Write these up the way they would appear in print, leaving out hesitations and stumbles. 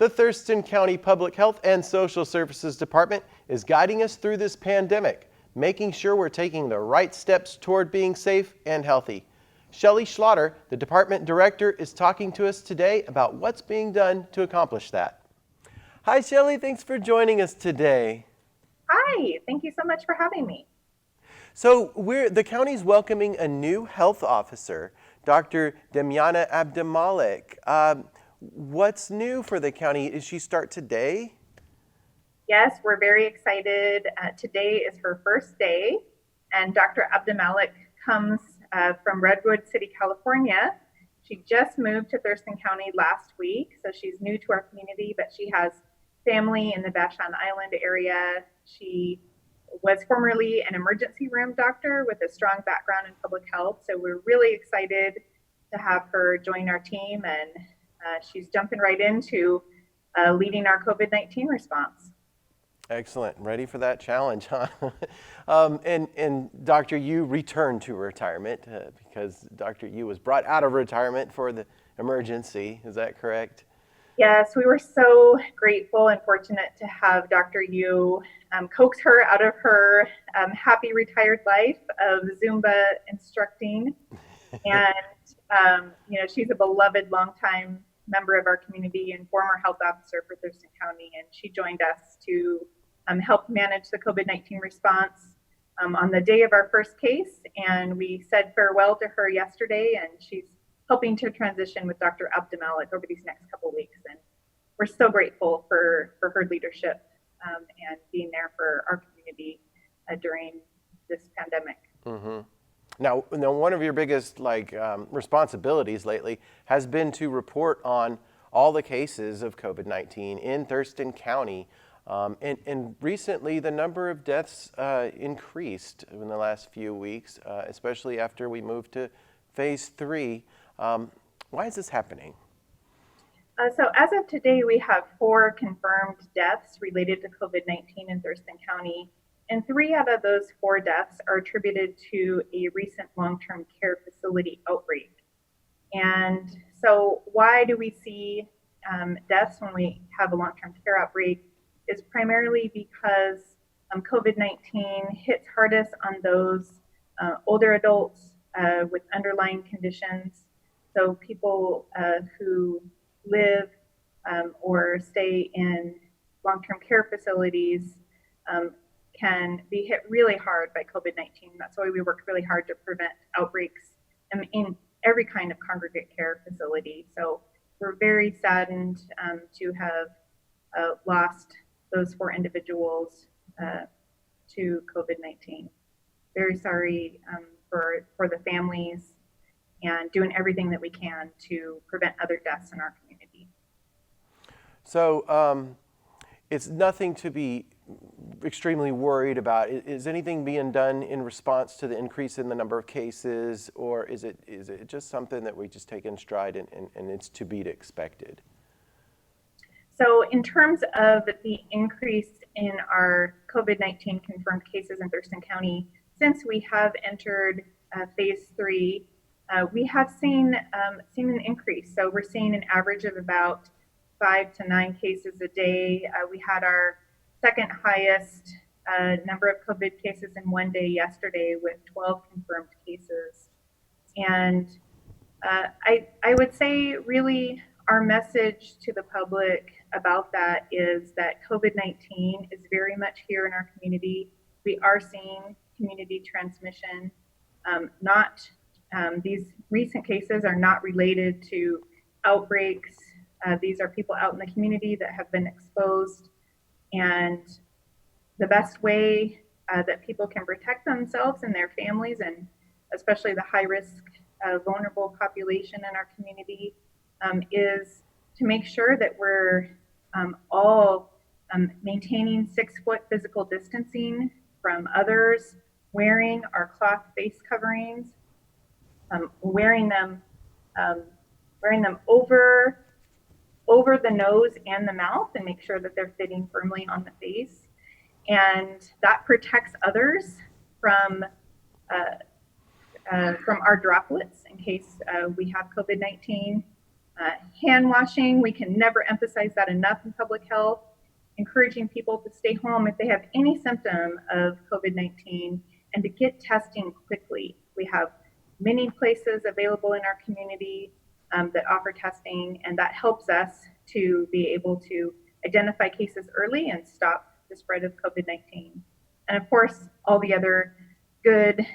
The Thurston County Public Health and Social Services Department is guiding us through this pandemic, making sure we're taking the right steps toward being safe and healthy. Schelli Slaughter, the department director, is talking to us today about what's being done to accomplish that. Hi, Schelli. Thanks for joining us today. Hi, thank you so much for having me. So the county's welcoming a new health officer, Dr. Demiana Abdelmalek. What's new for the county? Is she start today? Yes, we're very excited. Today is her first day, and Dr. Abdelmalek comes from Redwood City, California. She just moved to Thurston County last week, so she's new to our community, but she has family in the Vashon Island area. She was formerly an emergency room doctor with a strong background in public health, so we're really excited to have her join our team, and she's jumping right into leading our COVID-19 response. Excellent. Ready for that challenge, huh? And Dr. Yu returned to retirement because Dr. Yu was brought out of retirement for the emergency. Is that correct? Yes, we were so grateful and fortunate to have Dr. Yu coax her out of her happy retired life of Zumba instructing. And, she's a beloved longtime member of our community and former health officer for Thurston County. And she joined us to help manage the COVID-19 response on the day of our first case. And we said farewell to her yesterday, and she's helping to transition with Dr. Abdelmalek over these next couple of weeks. And we're so grateful for her leadership and being there for our community during this pandemic. Mm-hmm. Now, one of your biggest responsibilities lately has been to report on all the cases of COVID-19 in Thurston County. And recently, the number of deaths increased in the last few weeks, especially after we moved to phase 3. Why is this happening? So as of today, we have 4 confirmed deaths related to COVID-19 in Thurston County. And 3 out of those 4 deaths are attributed to a recent long-term care facility outbreak. And so why do we see deaths when we have a long-term care outbreak is primarily because COVID-19 hits hardest on those older adults with underlying conditions. So people who live or stay in long-term care facilities can be hit really hard by COVID-19. That's why we work really hard to prevent outbreaks in every kind of congregate care facility. So we're very saddened to have lost those 4 individuals to COVID-19. Very sorry for the families, and doing everything that we can to prevent other deaths in our community. So it's nothing to be extremely worried about. Is anything being done in response to the increase in the number of cases, or is it just something that we just take in stride and it's to be expected? So in terms of the increase in our COVID-19 confirmed cases in Thurston County, since we have entered phase 3, we have seen an increase. So we're seeing an average of about 5 to 9 cases a day. We had our second highest number of COVID cases in one day yesterday with 12 confirmed cases. And I would say really our message to the public about that is that COVID-19 is very much here in our community. We are seeing community transmission. These recent cases are not related to outbreaks. These are people out in the community that have been exposed. And the best way that people can protect themselves and their families, and especially the high-risk, vulnerable population in our community, is to make sure that we're all maintaining 6-foot physical distancing from others, wearing our cloth face coverings, wearing them over the nose and the mouth, and make sure that they're fitting firmly on the face. And that protects others from our droplets in case we have COVID-19. Hand washing, we can never emphasize that enough in public health, encouraging people to stay home if they have any symptom of COVID-19 and to get testing quickly. We have many places available in our community that offer testing, and that helps us to be able to identify cases early and stop the spread of COVID-19. And of course, all the other good,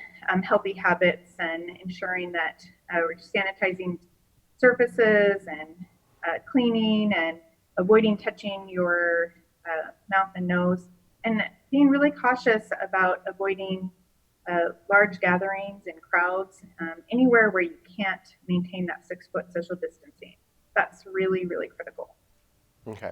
healthy habits and ensuring that we're sanitizing surfaces and cleaning and avoiding touching your mouth and nose, and being really cautious about avoiding large gatherings and crowds, anywhere where you can't maintain that 6-foot social distancing. That's really, really critical. Okay.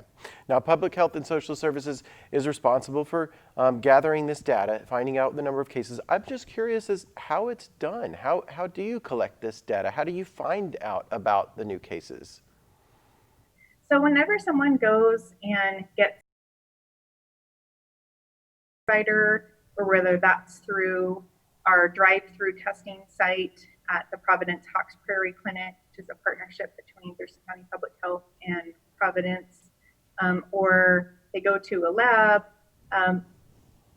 Now, Public Health and Social Services is responsible for gathering this data, finding out the number of cases. I'm just curious as how it's done. How do you collect this data? How do you find out about the new cases? So whenever someone goes and gets a provider, or whether that's through our drive-through testing site at the Providence Hawks Prairie Clinic, which is a partnership between Thurston County Public Health and Providence, or they go to a lab,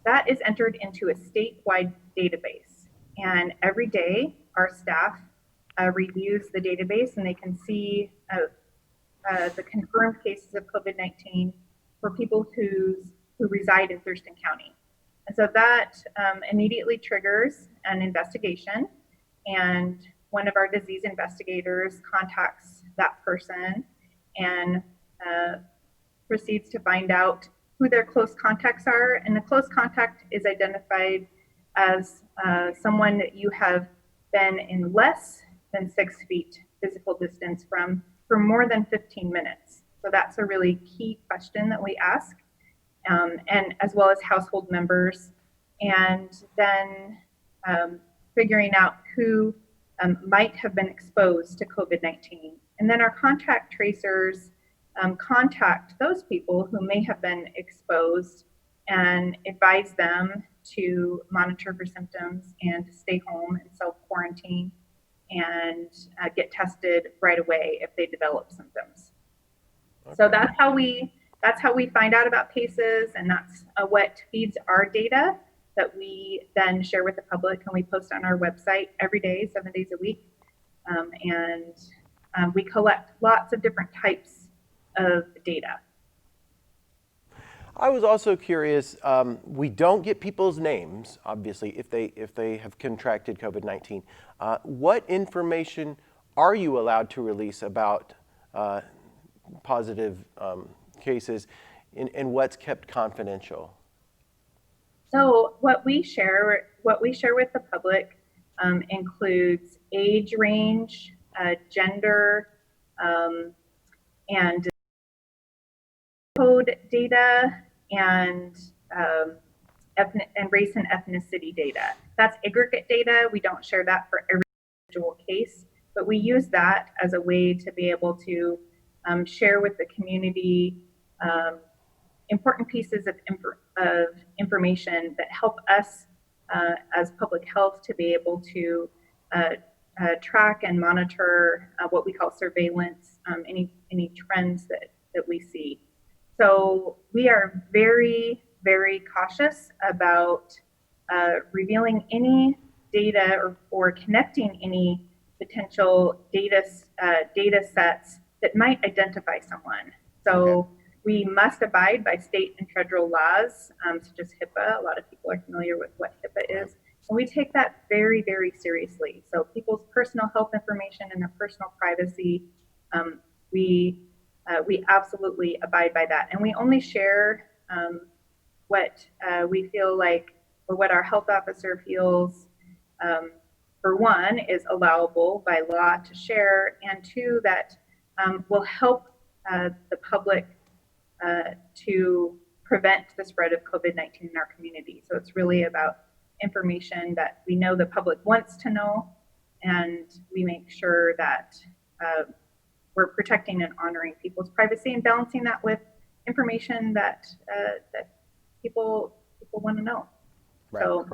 that is entered into a statewide database. And every day, our staff reviews the database, and they can see the confirmed cases of COVID-19 for people who reside in Thurston County. And so that immediately triggers an investigation, and one of our disease investigators contacts that person and proceeds to find out who their close contacts are. And the close contact is identified as someone that you have been in less than 6 feet physical distance from for more than 15 minutes. So that's a really key question that we ask, and as well as household members, and then figuring out who might have been exposed to COVID-19. And then our contact tracers contact those people who may have been exposed and advise them to monitor for symptoms and to stay home and self-quarantine and get tested right away if they develop symptoms. Okay. So that's how we find out about cases, and that's what feeds our data that we then share with the public, and we post on our website every day, 7 days a week. And we collect lots of different types of data. I was also curious, we don't get people's names, obviously, if they have contracted COVID-19. What information are you allowed to release about positive cases, and what's kept confidential? So what we share with the public includes age range, gender, and code data, and race and ethnicity data. That's aggregate data. We don't share that for every individual case, but we use that as a way to be able to share with the community important pieces of information that help us as public health to be able to track and monitor what we call surveillance, any trends that we see. So we are very, very cautious about revealing any data or connecting any potential data sets that might identify someone. So we must abide by state and federal laws, such as HIPAA. A lot of people are familiar with what HIPAA is. And we take that very, very seriously. So people's personal health information and their personal privacy, we absolutely abide by that. And we only share what we feel like, or what our health officer feels, for one, is allowable by law to share, and two, that will help the public to prevent the spread of COVID-19 in our community. So it's really about information that we know the public wants to know, and we make sure that we're protecting and honoring people's privacy and balancing that with information that people want to know. Right. So.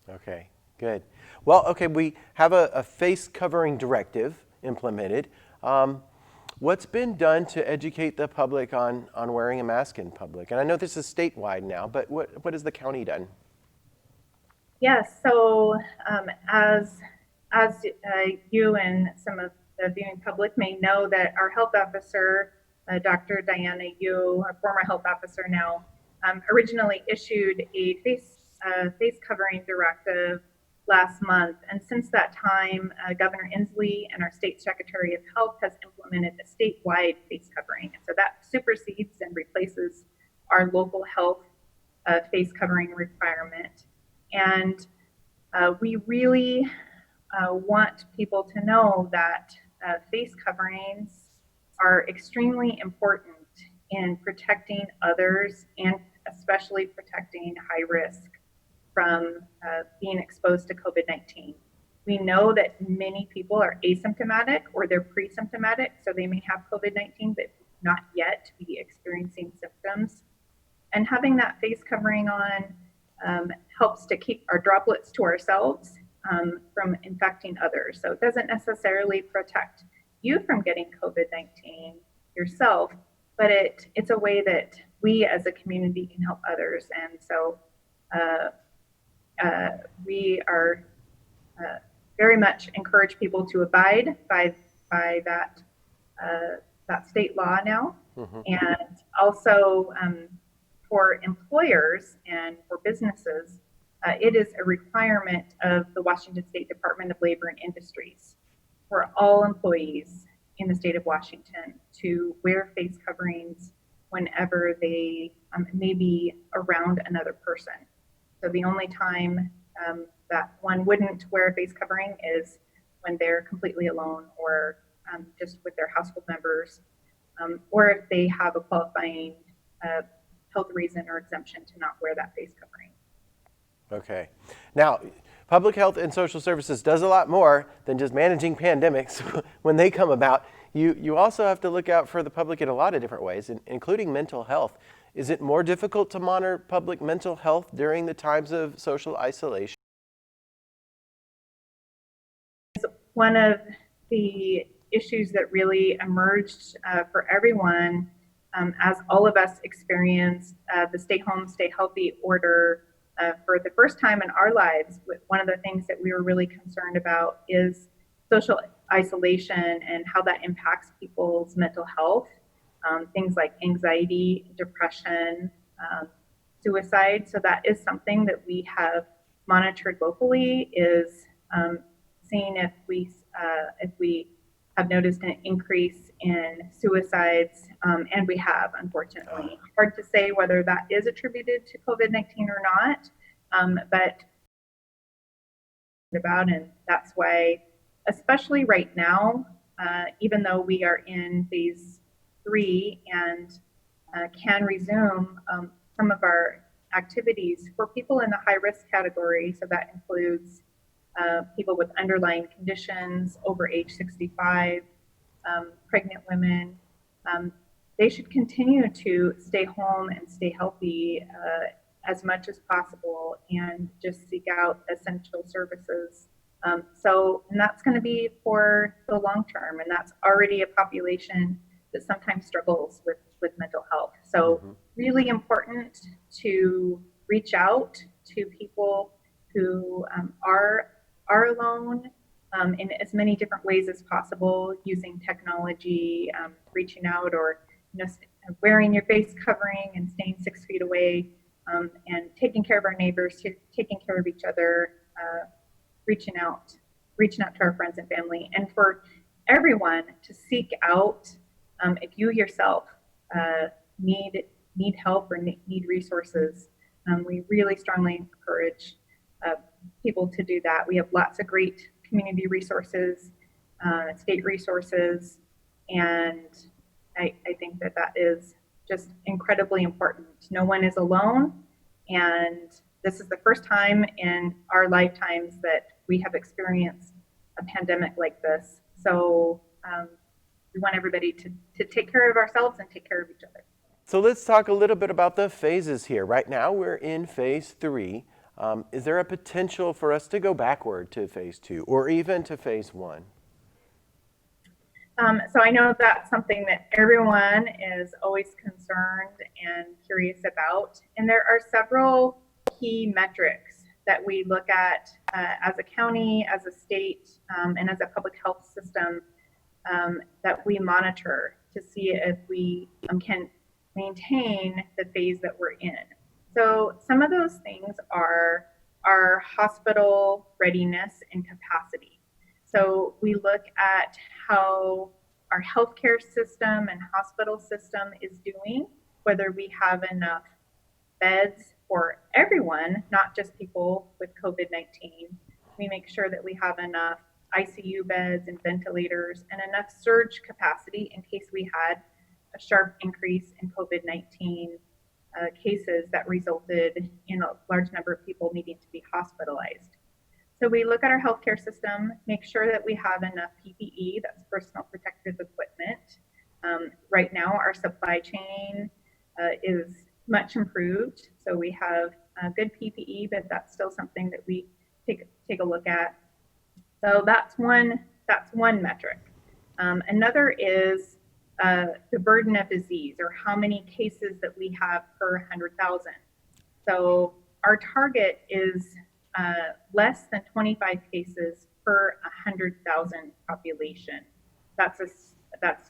Okay, good. Well, okay, we have a face covering directive implemented. What's been done to educate the public on wearing a mask in public? And I know this is statewide now, but what has the county done? Yes, so as you and some of the viewing public may know, that our health officer, Dr. Diana Yu, a former health officer now, originally issued a face covering directive last month. And since that time, Governor Inslee and our state secretary of health has implemented a statewide face covering. And so that supersedes and replaces our local health face covering requirement. And we really want people to know that face coverings are extremely important in protecting others and especially protecting high risk from being exposed to COVID-19. We know that many people are asymptomatic or they're pre-symptomatic, so they may have COVID-19 but not yet be experiencing symptoms. And having that face covering on helps to keep our droplets to ourselves from infecting others. So it doesn't necessarily protect you from getting COVID-19 yourself, but it's a way that we as a community can help others. And so we are very much encourage people to abide by that state law now. Mm-hmm. And also for employers and for businesses, it is a requirement of the Washington State Department of Labor and Industries for all employees in the state of Washington to wear face coverings whenever they may be around another person. So the only time that one wouldn't wear a face covering is when they're completely alone or just with their household members, or if they have a qualifying health reason or exemption to not wear that face covering. Okay. Now, Public Health and Social Services does a lot more than just managing pandemics when they come about. You also have to look out for the public in a lot of different ways, including mental health. Is it more difficult to monitor public mental health during the times of social isolation? One of the issues that really emerged for everyone as all of us experienced the stay home, stay healthy order for the first time in our lives. One of the things that we were really concerned about is social isolation and how that impacts people's mental health. Things like anxiety, depression, suicide. So that is something that we have monitored locally, is seeing if we have noticed an increase in suicides, and we have, unfortunately. Hard to say whether that is attributed to COVID-19 or not, but and that's why, especially right now, even though we are in phase 3 and can resume some of our activities for people in the high risk category, so that includes people with underlying conditions, over age 65, pregnant women, they should continue to stay home and stay healthy as much as possible and just seek out essential services. And that's going to be for the long term, and that's already a population that sometimes struggles with mental health. So really important to reach out to people who are alone in as many different ways as possible, using technology, reaching out, or wearing your face covering and staying 6 feet away, and taking care of our neighbors, taking care of each other, reaching out to our friends and family, and for everyone to seek out if you yourself need help or need resources. We really strongly encourage people to do that. We have lots of great community resources, state resources, and I think that is just incredibly important. No one is alone, and this is the first time in our lifetimes that we have experienced a pandemic like this. So we want everybody to take care of ourselves and take care of each other. So let's talk a little bit about the phases here. Right now we're in phase 3. Is there a potential for us to go backward to phase 2 or even to phase 1? So I know that's something that everyone is always concerned and curious about. And there are several key metrics that we look at as a county, as a state, and as a public health system that we monitor to see if we can maintain the phase that we're in. So some of those things are our hospital readiness and capacity. So we look at how our healthcare system and hospital system is doing, whether we have enough beds for everyone, not just people with COVID-19. We make sure that we have enough ICU beds and ventilators and enough surge capacity in case we had a sharp increase in COVID-19 cases that resulted in a large number of people needing to be hospitalized. So we look at our healthcare system, make sure that we have enough PPE, that's personal protective equipment. Right now, our supply chain is much improved. So we have good PPE, but that's still something that we take a look at. So that's one metric. Another is the burden of disease, or how many cases that we have per 100,000. So our target is less than 25 cases per 100,000 population. That's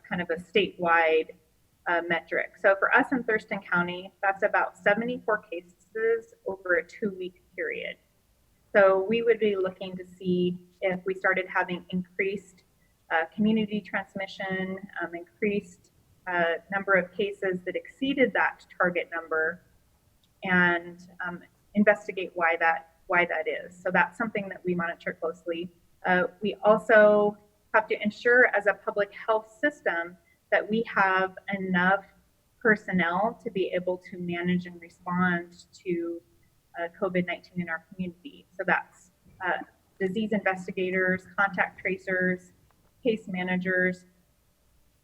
kind of a statewide metric. So for us in Thurston County, that's about 74 cases over a 2-week period. So we would be looking to see if we started having increased community transmission, increased number of cases that exceeded that target number, and investigate why that is. So that's something that we monitor closely. We also have to ensure as a public health system that we have enough personnel to be able to manage and respond to COVID-19 in our community. So that's disease investigators, contact tracers, case managers,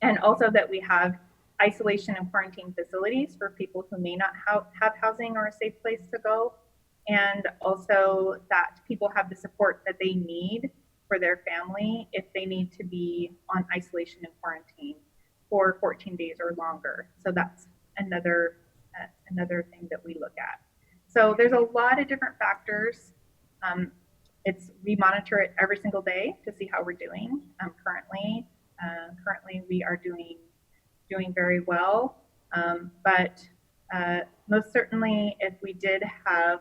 and also that we have isolation and quarantine facilities for people who may not have housing or a safe place to go, and also that people have the support that they need for their family if they need to be on isolation and quarantine for 14 days or longer. So that's another thing that we look at. So there's a lot of different factors. We monitor it every single day to see how we're doing. Currently we are doing very well. But most certainly, if we did have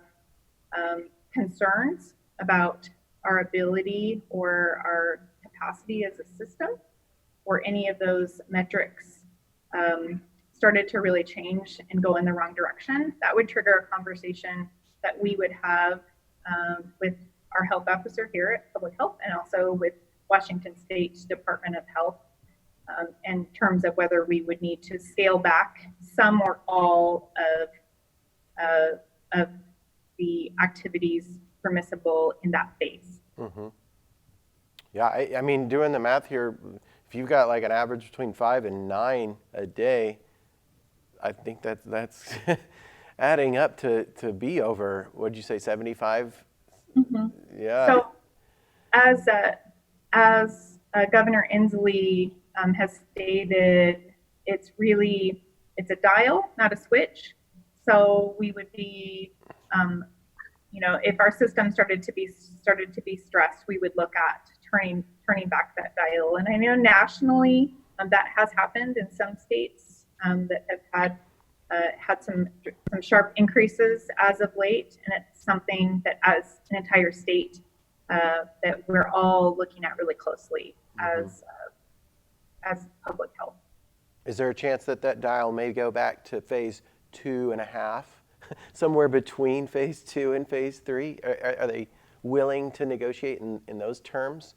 concerns about our ability or our capacity as a system, or any of those metrics started to really change and go in the wrong direction, that would trigger a conversation that we would have with our health officer here at Public Health, and also with Washington State Department of Health, in terms of whether we would need to scale back some or all of the activities permissible in that phase. Mm-hmm. Yeah, I mean, doing the math here, if you've got like an average between 5 and 9 a day, I think that's adding up to be over, what'd you say, 75? Mm-hmm. Yeah. So as Governor Inslee has stated, it's a dial, not a switch. So we would be, if our system started to be stressed, we would look at turning back that dial. And I know nationally that has happened in some states that have had some sharp increases as of late, and it's something that as an entire state that we're all looking at really closely as public health. Is there a chance that dial may go back to phase 2.5, somewhere between phase 2 and phase 3? Are they willing to negotiate in those terms?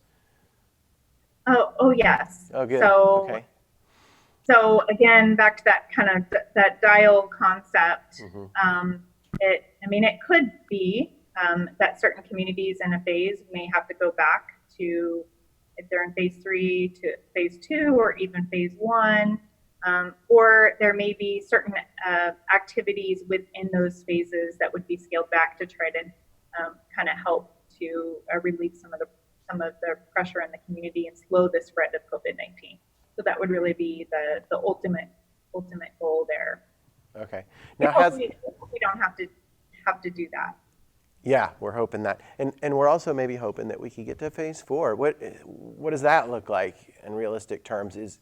Oh yes. Oh, good. So, okay. So again, back to that kind of that dial concept. Mm-hmm. It could be that certain communities in a phase may have to go back to, if they're in phase 3, to phase 2, or even phase 1. Or there may be certain activities within those phases that would be scaled back to try to kind of help to relieve some of the pressure in the community and slow the spread of COVID-19. So that would really be the ultimate goal there. Okay. We Now hope we don't have to do that. Yeah, we're hoping that. And we're also maybe hoping that we could get to phase 4. What does that look like in realistic terms?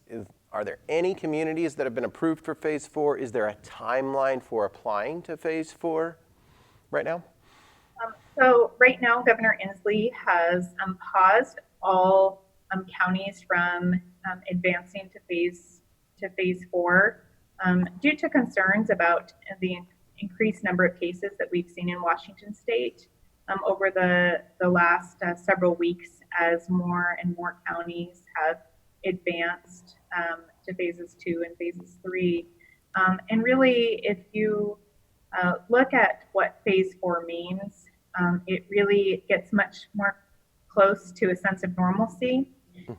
Are there any communities that have been approved for phase 4? Is there a timeline for applying to phase 4 right now? So right now, Governor Inslee has paused all counties from advancing to phase 4 due to concerns about the increased number of cases that we've seen in Washington State over the last several weeks, as more and more counties have advanced to phases 2 and phases 3. And really, if you look at what phase 4 means, it really gets much more close to a sense of normalcy.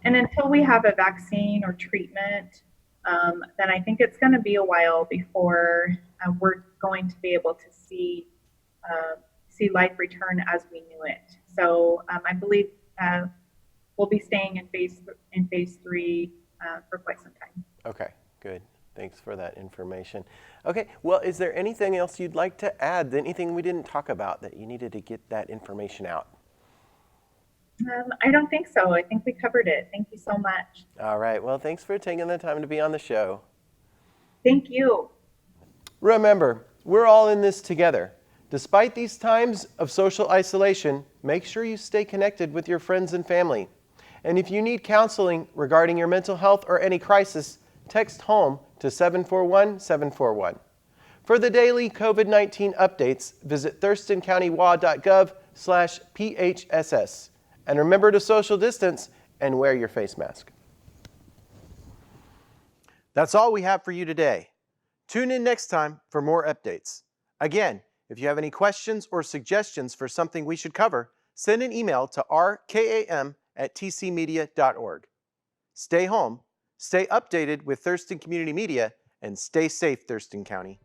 And until we have a vaccine or treatment, then I think it's going to be a while before we're going to be able to see life return as we knew it. So I believe we'll be staying in phase 3 for quite some time. Okay, good. Thanks for that information. Okay, well, is there anything else you'd like to add? Anything we didn't talk about that you needed to get that information out? I don't think so. I think we covered it. Thank you so much. All right, well, thanks for taking the time to be on the show. Thank you. Remember, we're all in this together. Despite these times of social isolation, make sure you stay connected with your friends and family. And if you need counseling regarding your mental health or any crisis, text HOME to 741-741. For the daily COVID-19 updates, visit thurstoncountywa.gov/PHSS. And remember to social distance and wear your face mask. That's all we have for you today. Tune in next time for more updates. Again, if you have any questions or suggestions for something we should cover, send an email to rkam@tcmedia.org. Stay home, stay updated with Thurston Community Media, and stay safe, Thurston County.